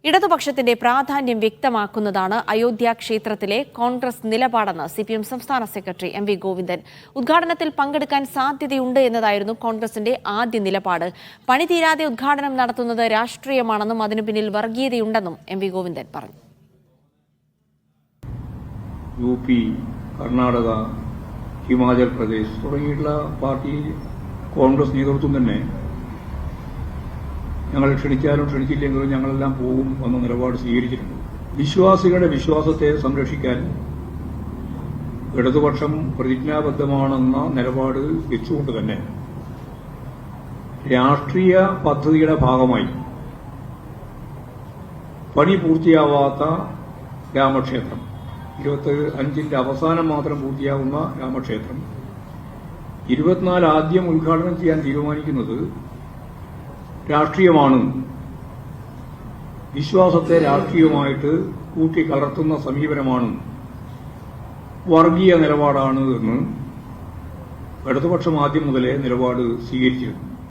ഇടതുപക്ഷത്തിന്റെ പ്രാധാന്യം വ്യക്തമാക്കുന്നതാണ് അയോധ്യ ക്ഷേത്രത്തിലെ കോൺഗ്രസ് നിലപാടെന്ന് സിപിഎം സംസ്ഥാന സെക്രട്ടറി എം വി ഗോവിന്ദൻ. ഉദ്ഘാടനത്തിൽ പങ്കെടുക്കാൻ സാധ്യതയുണ്ട് എന്നതായിരുന്നു കോൺഗ്രസിന്റെ ആദ്യ നിലപാട്. പണി തീരാതെ ഉദ്ഘാടനം നടത്തുന്നത് രാഷ്ട്രീയമാണെന്നും അതിനു പിന്നിൽ വർഗീയതയുണ്ടെന്നും എം വി ഗോവിന്ദൻ പറഞ്ഞു. UP, കർണാടക, ഹിമാചൽ പ്രദേശ് തുടങ്ങിയിട്ടുള്ള പാർട്ടി കോൺഗ്രസ് നേതൃത്വം തന്നെ ഞങ്ങൾ ക്ഷണിച്ചാലും ക്ഷണിച്ചില്ലെങ്കിലും ഞങ്ങളെല്ലാം പോകും എന്ന നിലപാട് സ്വീകരിച്ചിട്ടുണ്ട്. വിശ്വാസികളുടെ വിശ്വാസത്തെ സംരക്ഷിക്കാൻ ഇടതുപക്ഷം പ്രതിജ്ഞാബദ്ധമാണെന്ന നിലപാട് വെച്ചുകൊണ്ട് തന്നെ രാഷ്ട്രീയ പദ്ധതിയുടെ ഭാഗമായി പണി പൂർത്തിയാവാത്ത രാമക്ഷേത്രം 25ന്റെ അവസാനം മാത്രം പൂർത്തിയാകുന്ന രാമക്ഷേത്രം 24 ആദ്യം ഉദ്ഘാടനം ചെയ്യാൻ തീരുമാനിക്കുന്നത് രാഷ്ട്രീയമാണ്. വിശ്വാസത്തെ രാഷ്ട്രീയമായിട്ട് കൂട്ടിക്കലർത്തുന്ന സമീപനമാണ്, വർഗീയ നിലപാടാണ് എന്ന് ഇടതുപക്ഷം ആദ്യം മുതലേ നിലപാട് സ്വീകരിച്ചിരുന്നു.